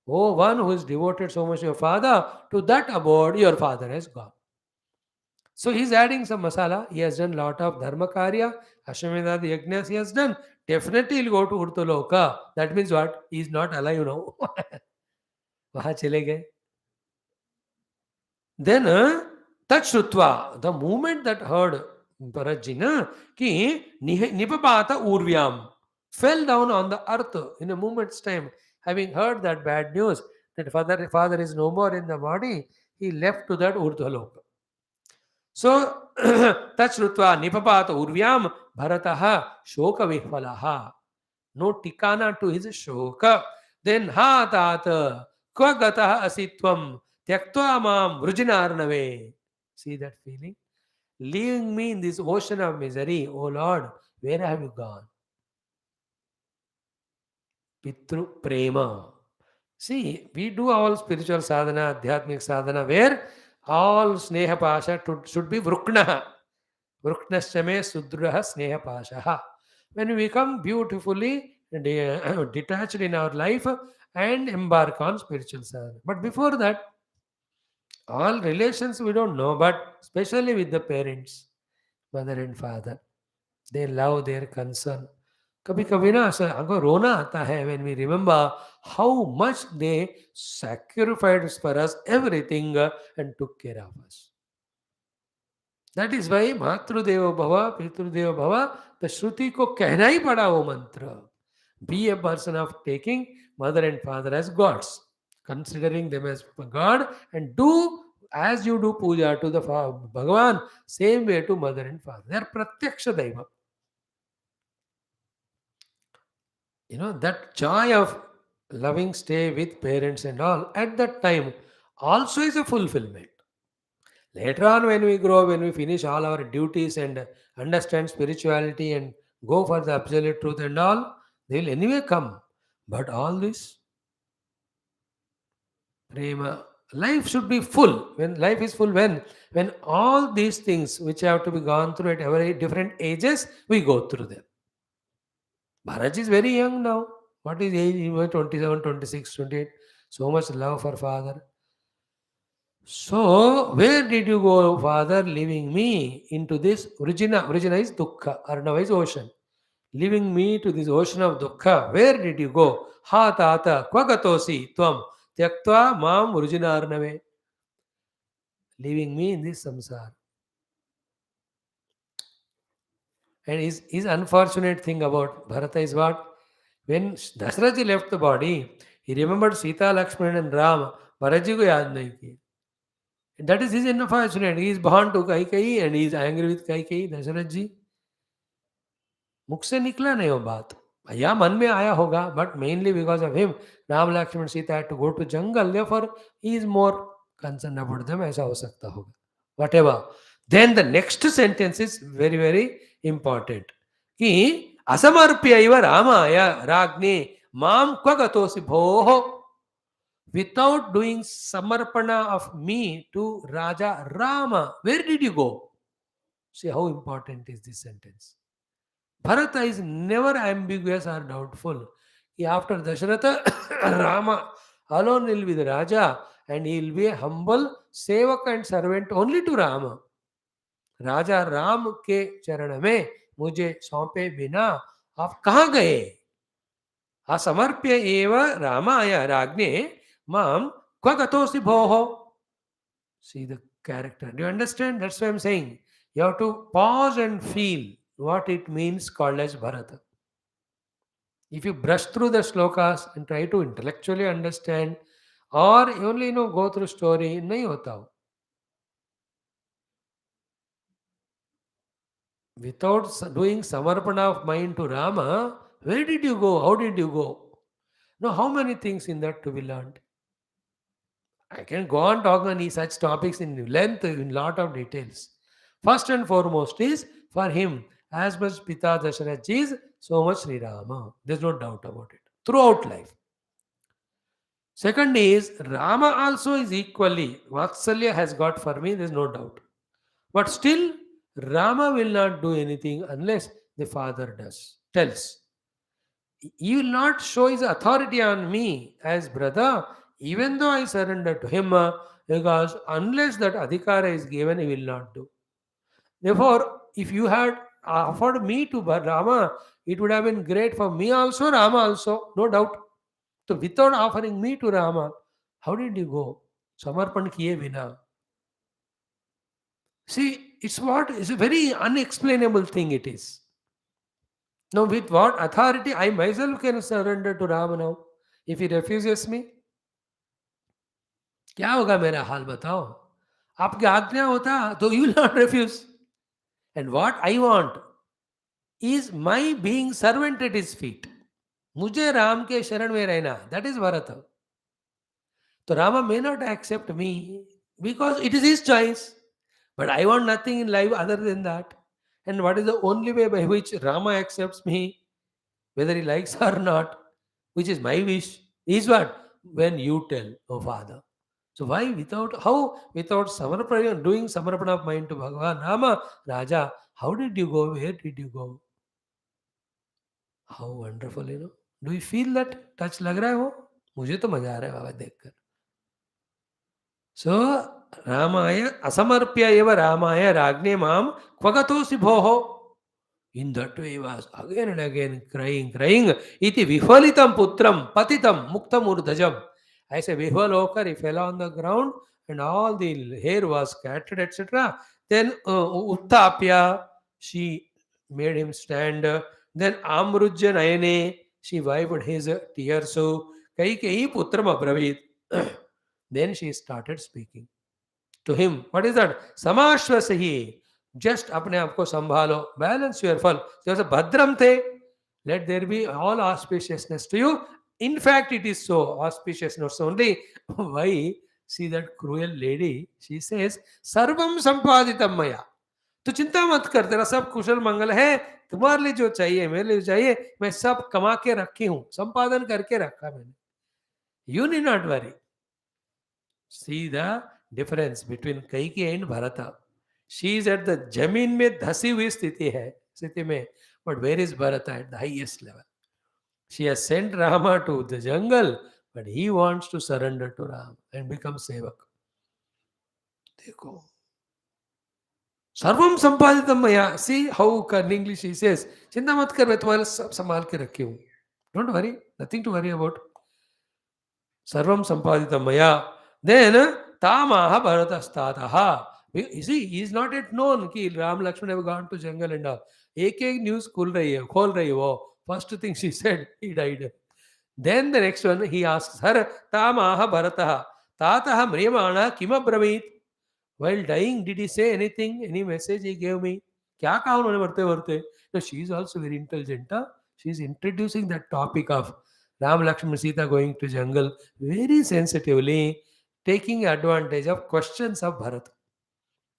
Oh, one who is devoted so much to your father, to that abode your father has gone. So he is adding some masala. He has done lot of dharma karya, ashwamedhadi yajnas he has done. Definitely he'll go to Urtaloka. That means what? He is not alive now. वहाँ चले गए. Then Tachrutva, the moment that heard Bharatji ki Nipapata Urvyam, fell down on the earth in a moment's time, having heard that bad news that father is no more in the body, he left to that Urdhaloka. So Tachrutva Nipapata Urvyam Bharataha Shoka Vihvalaha. No tikana to his shoka. Then ha tata kvagataha asitvam tyaktva mam vrujinarnave. See that feeling? Leaving me in this ocean of misery, oh Lord, where have you gone? Pitru prema. See, we do all spiritual sadhana, adhyatmic sadhana, where all sneha pasha should be vruknaha. Vruknaschame sudraha sneha pashaha. When we become beautifully detached in our life and embark on spiritual sadhana. But before that, all relations we don't know, but especially with the parents, mother and father, their love, their concern. कभी कभी ना हमको रोना आता है when we remember how much they sacrificed for us everything and took care of us. That is why Matrudevo Bhava, Pitrudevo Bhava, the Shruti ko कहना ही पड़ा वो मंत्र. Be a person of taking mother and father as gods. considering them as God, and do as you do puja to the Bhagavan, same way to mother and father. They are pratyaksha daiva. That joy of loving stay with parents and all at that time also is a fulfillment. Later on, when we grow, when we finish all our duties and understand spirituality and go for the absolute truth and all, they will anyway come. But all this prema, life should be full. When life is full, when all these things which have to be gone through at every different ages, we go through them. Bharat is very young now. What is age? He was 27, 26, 28. So much love for father. So, where did you go, Father, leaving me into this Vrujina? Vrujina is Dukkha, Arnava is ocean. Leaving me to this ocean of Dukkha, where did you go? Ha Tata, Kvagatosi, Tvam, Tyaktva Mam Vrujina Arnave. Leaving me in this samsara. And his unfortunate thing about Bharata is what? When Dasarathi left the body, he remembered Sita, Lakshmana and Rama. Bharatji ko yaad nahi ki. That is his unfortunate. He is born to Kaikeyi and he is angry with Kaikeyi, Dasharatha ji. मुख से निकला नहीं वो बात या मन में आया होगा but mainly because of him Ram Lakshman Sita had to go to jungle therefore he is more concern about them ऐसा हो सकता होगा whatever then the next sentence is very very important कि असमर्प्य इव रामाय राज्ञे माम क्वगतोसि भोः without doing samarpana of me to Raja Rama. Where did you go? See how important is this sentence. Bharata is never ambiguous or doubtful. After Dasharatha, Rama alone will be the Raja and he will be a humble sevak and servant only to Rama. राजा राम के चरण में मुझे सौंपे बिना आप कहाँ गए असमर्प्य एव रामाय राज्ञे माम क्व गतोसि भोः. See the character. Do you understand? That's why I'm saying you have to pause and feel what it means called as Bharata. If you brush through the slokas and try to intellectually understand or only go through story, nahi hota ho. Without doing samarpana of mind to Rama, where did you go? How did you go? Now, how many things in that to be learned? I can go on talking on such topics in length, in lot of details. First and foremost is for him, as much Pita Dasharatha is, so much Sri Rama. There's no doubt about it. Throughout life. Second is, Rama also is equally, Vatsalya has got for me, there's no doubt. But still, Rama will not do anything unless the father tells. He will not show his authority on me as brother, even though I surrender to him, because unless that adhikara is given, he will not do. Therefore, if you had offered me to Rama, it would have been great for me also, Rama also, no doubt. So without offering me to Rama, how did you go? Samarpan kiye bina. See, it's a very unexplainable thing it is. Now, with what authority I myself can surrender to Rama now? If he refuses me, क्या होगा मेरा हाल बताओ? आपकी आज्ञा होता तो you will not refuse. And what I want is my being servant at his feet. मुझे राम के शरण में रहना. That is Bharata. So Rama may not accept me because it is his choice. But I want nothing in life other than that. And what is the only way by which Rama accepts me, whether he likes or not, which is my wish, is what? When you tell, oh Father. So why without samarpana, doing samarpana of mind to Bhagavan Rama, Raja, how did you go? Where did you go? How wonderful, Do you feel that touch lag raha hai wo? मुझे तो मजा आ रहा है बाबा देखकर. So Ramaya asamarpya eva Ramaya Ragne Mam Kvagatosi Bhoho. In that way he was again and again crying. Iti Vifalitam Putram Patitam Muktam Urdhajam. As a Vihalokar, he fell on the ground and all the hair was scattered, etc. Then Uttapya, she made him stand. Then Amrujya Nayane, she wiped his tears. So Kaikeyi Putram Abravit. Then she started speaking to him. What is that? Samashvasahi. Just apne aap ko sambhalo. Balance your fall. There's a bhadram te. Let there be all auspiciousness to you. In fact, it is so auspiciousness only. Why? See that cruel lady. She says, Sarvam sampaditam maya. तो चिंता मत कर, तेरा सब कुशल मंगल है, तुम्हारे लिए जो चाहिए मेरे लिए चाहिए, मैं सब कमा के रखी हूं, संपादन करके रखा मैंने. You need not worry. See the difference between Kaikeyi and Bharata. She is at the Jamin में धसी हुई स्थिति में, but where is Bharata at the highest level? She has sent Rama to the jungle, but he wants to surrender to Ram and become sevak. देखो, सर्वम संपादितम मया. See how cunningly she says, चिंता मत कर, मैं तुम्हारे सब संभाल के रखी हूँ. Don't worry, nothing to worry about. Sarvam sampaditam maya. Then tamaha bharatastataha. You see, he is not yet known कि Ram Lakshman have gone to jungle and all. एक news खोल रही है वो. First thing she said, he died. Then the next one, he asks her, tamaha bharataha tataha mriyamana kima bravit. While dying, did he say anything? Any message he gave me? क्या कहा उन्होंने मरते मरते? No, she is also very intelligent. Huh? She is introducing that topic of Ram, Lakshman, Sita going to jungle very sensitively, taking advantage of questions of Bharat.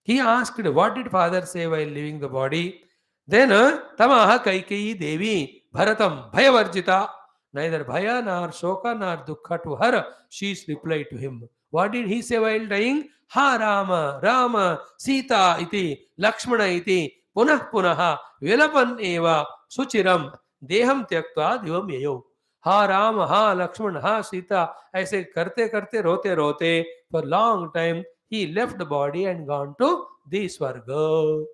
He asked, what did father say while leaving the body? Then, Tamaha Kaikeyi Devi Bharatam Bhayavarjita. Neither Bhaya nor Shoka nor Dukkha to her. She replied to him. What did he say while dying? Ha Rama, Rama, Sita iti, Lakshmana iti, punah punaha, Vilapan eva, Suchiram, Deham tyaktva divam yayo. Ha Rama, ha Lakshmana, ha Sita. ऐसे करते करते रोते रोते for long time he left the body and gone to the Swarga.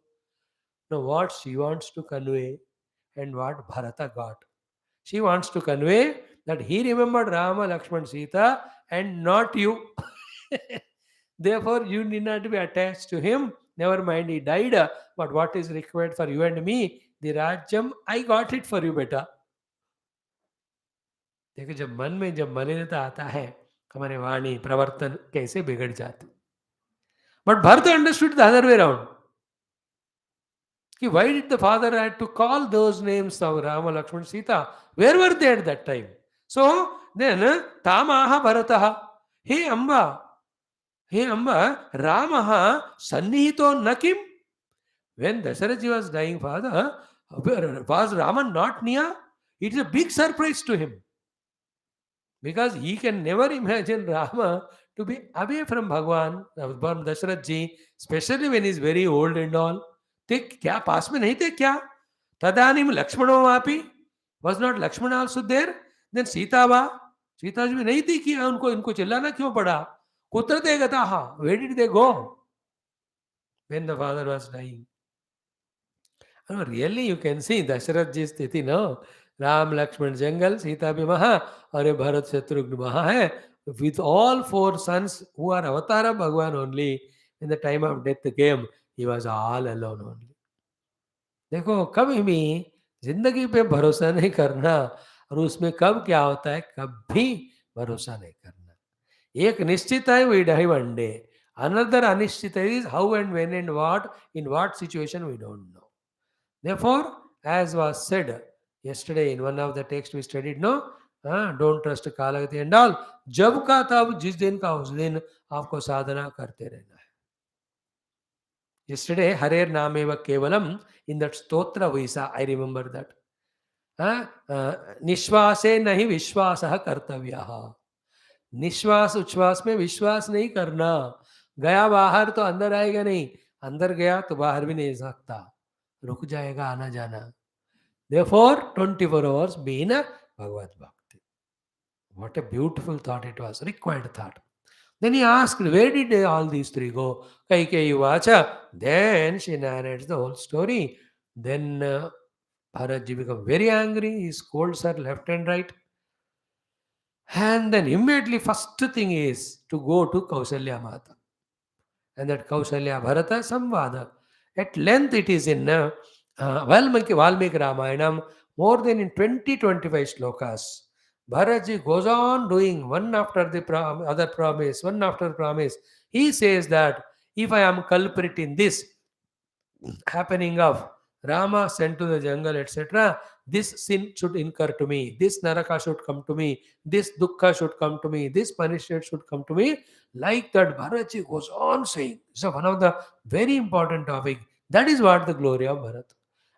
Now what she wants to convey and what Bharata got. She wants to convey that he remembered Rama, Lakshman, Sita and not you. Therefore, you need not be attached to him. Never mind, he died. But what is required for you and me? The Rajyam, I got it for you, beta. देखो, जब मन में जब मलिनता आता है, हमारे वाणी प्रवर्तन कैसे बिगड़ जाते. But Bharata understood the other way around. Why did the father had to call those names of Rama, Lakshman, Sita? Where were they at that time? So then, Tamaha Bharataha. Hey Amba, Ramaha Sannihito Nakim. When Dasharatha was dying, father, was Rama not near? It is a big surprise to him. Because he can never imagine Rama to be away from Bhagwan, from Dasharatha ji, especially when he is very old and all. ते क्या पास में नहीं थे क्या? तदानीम लक्ष्मणो Vapi. Was not Lakshmana also there? Then Sita va. Sita जी भी नहीं थी कि उनको इनको चिल्लाना क्यों पड़ा? कुत्र ते गताहा. Where did they go? When the father was dying. Oh, really, you can see Dasharatha ji स्थिति no. Ram, Lakshman, jungle, Sita भी वहाँ और ये भरत शत्रुघ्न वहाँ है. With all four sons who are avatar of Bhagwan only, in the time of death came, he was all alone only. देखो, कभी भी जिंदगी पे भरोसा नहीं करना और उसमें कब क्या होता है कभी भरोसा नहीं करना. एक निश्चित है, we die one day. Another अनिश्चित is how and when and what, in what situation we don't know. Therefore, as was said yesterday in one of the texts we studied, no, don't trust कालगति and all. जब का तब, जिस दिन का उस दिन आपको साधना करते रहना है. Yesterday, Harer Nameva Kevalam, in that Stotra Vyasa, I remember that. Nishvase nahi vishwasaha kartavyaha. निश्वास उच्छ्वास में विश्वास नहीं करना. गया बाहर तो अंदर आएगा नहीं, अंदर गया तो बाहर भी नहीं सकता, रुक जाएगा आना जाना. Therefore, 24 hours be in a Bhagavad Bhakti. What a beautiful thought it was, required thought. Then he asked, where did all these three go? Kaikeyi vacha. Then she narrates the whole story. Then Bharatji becomes very angry. He scolds her left and right. And then immediately first thing is to go to Kausalya Mata. And that Kausalya Bharata Samvada. At length it is in Valmiki Ramayanam, more than in 20-25 slokas. Bharatji goes on doing one after the other promise, one after promise. He says that if I am culprit in this happening of Rama sent to the jungle, etc., this sin should incur to me, this naraka should come to me, this dukkha should come to me, this punishment should come to me. Like that, Bharatji goes on saying. So, one of the very important topic. That is what the glory of Bharat.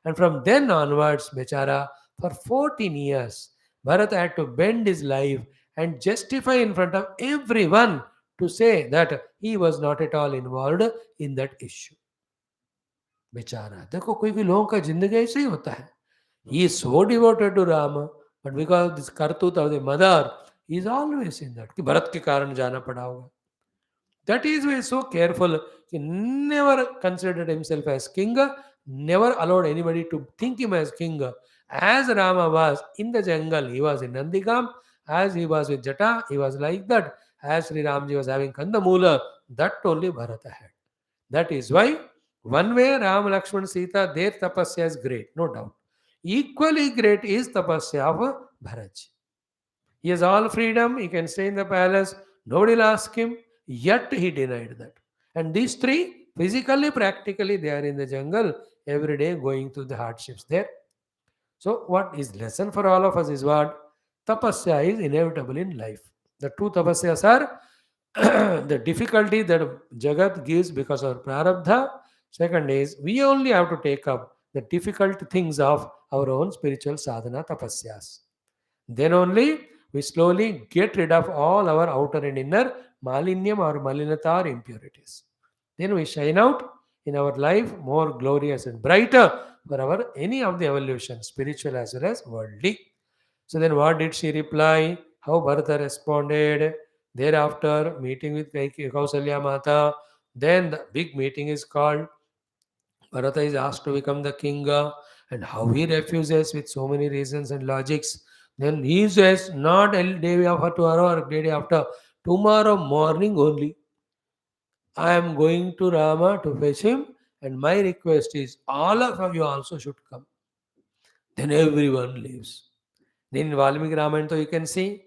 And from then onwards, Bechara, for 14 years, Bharat had to bend his life and justify in front of everyone to say that he was not at all involved in that issue. बेचारा देखो कोई कोई लोगों का जिंदगी ऐसे ही होता है he is so devoted to Ram but because this कर्तुत of the mother is always in that कि भरत के कारण जाना पड़ा होगा that is way so careful कि never considered himself as king never allowed anybody to think him as king as Rama was in the jungle he was in Nandikam as he was with Jata he was like that as Sri Ramji was having Kandamula that only Bharata had. That is why one way Ram, Lakshman, Sita, their tapasya is great, no doubt. Equally great is tapasya of Bharat. He has all freedom, he can stay in the palace, nobody will ask him, yet he denied that. And these three, physically, practically, they are in the jungle every day going through the hardships there. So, what is lesson for all of us is what? Tapasya is inevitable in life. The two tapasyas are the difficulty that Jagat gives because of prarabdha. Second is we only have to take up the difficult things of our own spiritual sadhana tapasyas. Then only we slowly get rid of all our outer and inner malinyam or malinata or impurities. Then we shine out in our life more glorious and brighter for our any of the evolution, spiritual as well as worldly. So then what did she reply? How Bharata responded? Thereafter, meeting with Kausalya Mata. Then the big meeting is called. Bharata is asked to become the king and how he refuses with so many reasons and logics. Then he says, not a day after tomorrow or day after, tomorrow morning only. I am going to Rama to fetch him and my request is all of you also should come. Then everyone leaves. Then in Valmiki Ramayana, you can see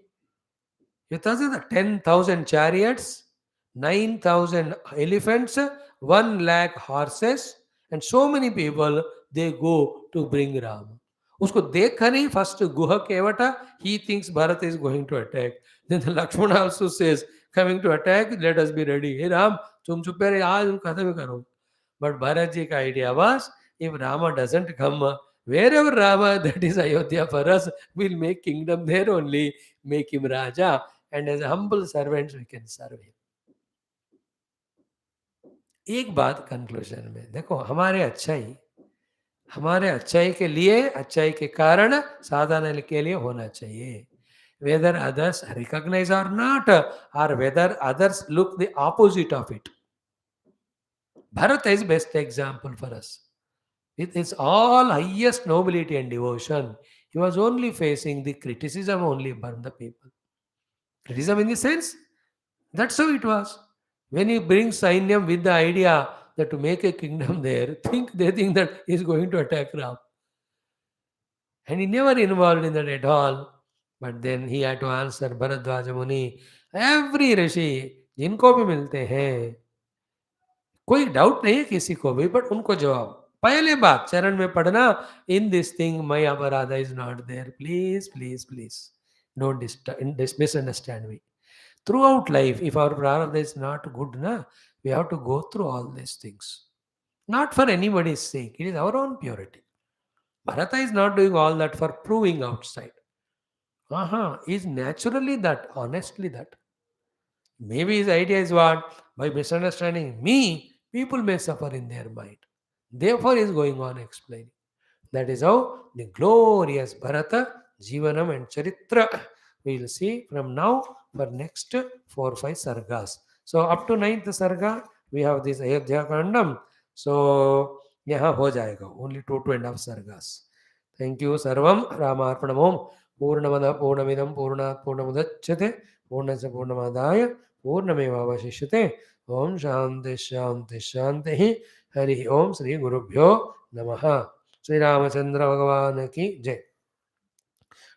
you thought the 10,000 chariots, 9,000 elephants, 1 lakh horses, and so many people they go to bring Ram. उसको देख कर ही first Guha केवटा he thinks Bharat is going to attack. Then the Lakshmana also says coming to attack, let us be ready. Hey Ram, तुम चुप रहे आज खत्म करो. But Bharat ji ka idea was if Rama doesn't come, wherever Rama, that is Ayodhya for us, we'll make kingdom there only, make him Raja, and as humble servants we can serve him. एक बात conclusion में देखो हमारे अच्छाई के लिए अच्छाई के कारण साधना के लिए होना चाहिए whether others recognize or not or whether others look the opposite of it. Bharata is best example for us. With his all highest nobility and devotion, he was only facing the criticism only from the people. Criticism in the sense, that's how it was. When he brings Sainyam with the idea that to make a kingdom there, they think that he is going to attack Ram. And he never involved in that at all. But then he had to answer Bharadwaja Muni, every rishi, जिनको भी मिलते हैं कोई doubt नहीं है किसी को भी बट उनको जवाब पहले बात चरण में पढ़ना इन दिस थिंग माय अपराधा is not there please please please don't misunderstand me throughout life if our prarabdha is not good na we have to go through all these things not for anybody's sake it is our own purity. Bharata is not doing all that for proving outside. Is naturally that honestly that maybe his idea is what? By misunderstanding me, people may suffer in their mind. Therefore, he is going on explaining. That is how the glorious Bharata, Jivanam and Charitra we will see from now for next 4 5 sargas. So up to 9th sarga, we have this Ayodhya Kandam. So यहाँ हो जाएगा only 2.5 sargas. Thank you सर्वम रामार्पणम् ओम पूर्णमद पूर्णमिदं पूर्णात् पूर्णमुदच्यते पूर्णस्य पूर्णमादाय पूर्णमेवावशिष्यते ओम शांति शांति शांति हरि ओम श्री गुरुभ्यो नमः. श्री रामचंद्र भगवान की जय.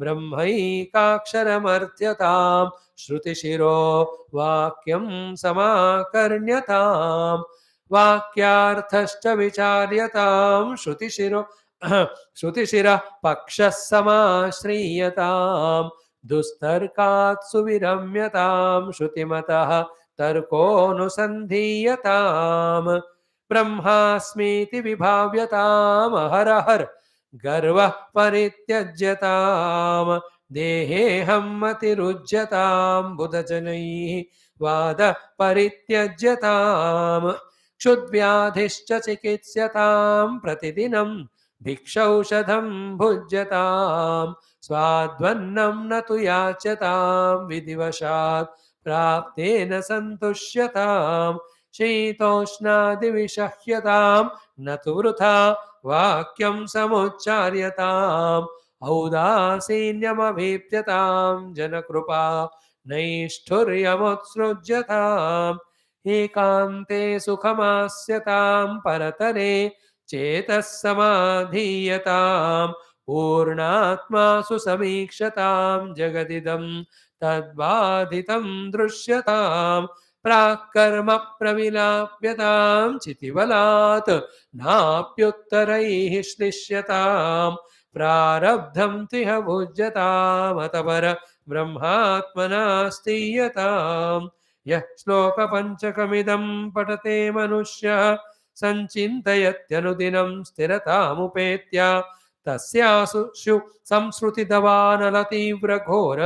ब्रह्मैकाक्षरमर्थ्यतां श्रुतिशिरो वाक्यं समाकर्ण्यताम् वाक्यार्थश्च विचार्यतां श्रुतिशिरो श्रुतिशिरः पक्षः समाश्रीयताम् दुस्तर्कात् सुविरम्यतां श्रुतिमतः तर्कोऽनुसन्धीयताम् ब्रह्मास्मीति विभाव्यताम् अहरहर गर्वः परित्यज्यताम् देहेऽहं मतिरुज्यतां बुधजनैः वाद परित्यज्यताम् क्षुद्व्याधिश्च चिकित्स्यतां प्रतिदिनं भिक्षौषधं भुज्यताम् स्वाद्वन्नं न तु याच्यतां विधिवशात् प्राप्तेन सन्तुष्यताम् शीतोष्णादिविषह्यतां न तु वृथा वाक्यं समुच्चार्यताम् औदासीन्यमभीप्यतां जनकृपा नैष्ठुर्यमुत्सृज्यताम् एकान्ते सुखमास्यतां परतरे चेतः समाधीयताम् पूर्णात्मासु समीक्षतां जगदिदं तद्बाधितं दृश्यताम् प्राक्कर्म प्रविलाप्यतां चितिबलात् नाप्युत्तरैः श्लिष्यताम् प्रारब्धं तिह भुज्यतामत पर ब्रह्मात्मना स्थीयताम् यः श्लोकपञ्चकमिदं पठते मनुष्यः सञ्चिन्तयत्यनुदिनं स्थिरतामुपेत्य तस्यासु संसृतिदवानलतीव्रघोर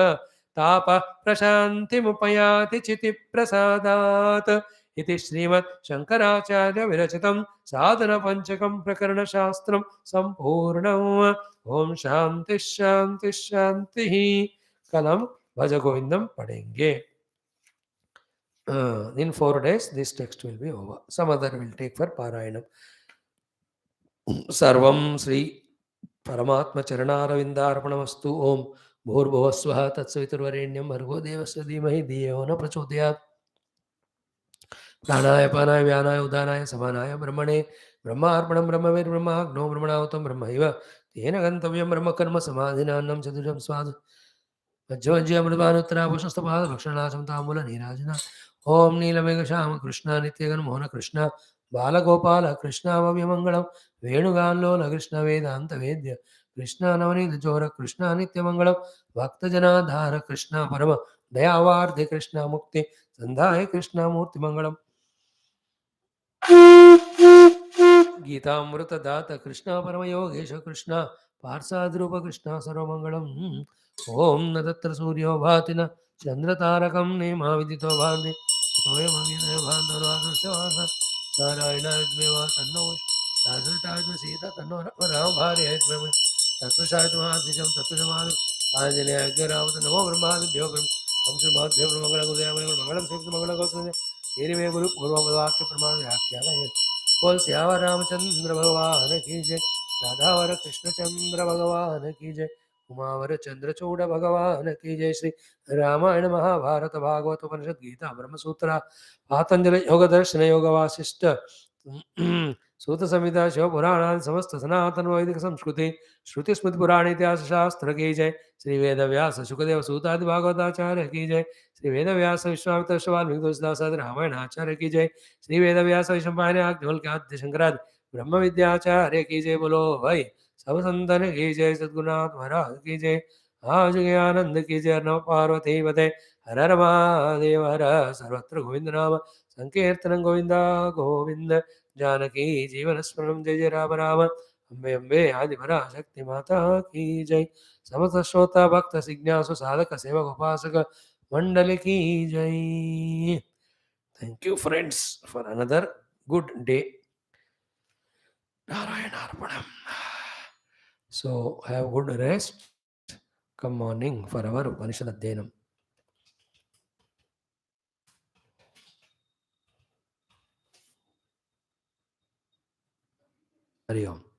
ताप प्रशान्तिमुपयाति चितिप्रसादात् इति श्रीमद् शङ्कराचार्य विरचितं साधनपञ्चकं प्रकरणशास्त्रं सम्पूर्णम्। ओम शांति शांति शांति। कल हम भज गोविंदम पढ़ेंगे. In 4 days this text will be over. Some other will take for Parayanam. Sarvam Sri Paramatma Charanaravindarpanamastu. Om Bhurбhuvasvaha Tatsaviturvarenyam Bhargo Devasya Dhimahi Dhiyo na Prachodayat. प्राणाय पानाय व्यानाय उदानाय समानाय ब्रह्मणे ब्रह्मार्पणं ब्रह्मवेद ब्रह्माग्नो ब्रह्मणाहुतं ब्रह्मैव तेन गन्तव्यं ब्रह्मकर्म समाधिनान्नं चतुर्भुजं स्वाद वज्रवज्रमृतभानुत्तराभूषणस्थपाद भक्षणाचं ताम्बूलनीराजन ओम नीलमेघश्याम कृष्ण नित्यगण मोहन कृष्ण बालगोपाल कृष्णावव्यमङ्गलं वेणुगानलोल कृष्ण वेदान्त वेद्य कृष्ण नवनीतचोर कृष्ण नित्यमङ्गलं भक्तजनाधार कृष्ण परम दयावार्धे कृष्ण मुक्ति संधाय कृष्णमूर्तिमङ्गलम् गीतामृतदात कृष्ण परमयोगेश कृष्ण पार्षाद्रूप कृष्ण सर्वमङ्गलम् ओम न तत्र सूर्यो भाति न चन्द्रतारकं नेमा विदितो भान्ति नारायणाद्मेव तन्नो सीता तन्नो राम भार्य तत्वशायत्माद्विजं तत्वजमानं आञ्जनेयज्ञरावत नमो ब्रह्मादिभ्यो वंशमाद्भ्यो मंगलं मंगलं तेरे में गुरु पूर्ववाक्य प्रमाण व्याख्यान बोल श्यावा रामचंद्र भगवान की जय राधावर कृष्णचंद्र भगवान की जय उमावर चंद्रचूड़ भगवान की जय श्री रामायण महाभारत भागवत उपनिषद गीता ब्रह्मसूत्र पातंजलि योग दर्शन योग वासिष्ठ सूत संहिता शिव पुराण समस्त सनातन वैदिक संस्कृति श्रुति स्मृति पुराण इतिहास शास्त्र की जय श्री वेद व्यास सुखदेव सूतादि भागवताचार्य की जय श्री वेद व्यास विश्वामित्र वाल्मीकि तुलसीदास रामायण आचार्य की जय श्री वेद व्यास विष्णु शंकराद ब्रह्म विद्याचार्य की जय। बोलो भाई सब संतन की जय। सद्गुरुनाथ महाराज की जय। आज आनंद की जय। नम पार्वती पते हर हर महादेव हर सर्वत्र गोविंद नाम संकीर्तन गोविंद गोविंद जानकी जीवन स्मरण जय जय राम राम। अम्बे अम्बे आदि शक्ति माता की जय। समस्त श्रोता भक्त जिज्ञासु साधक सेवक उपासक मंडल की जय। Thank you friends for another good day. Narayanarpanam. So have good rest. Come morning for our Upanishad Adhyanam. Hari Om.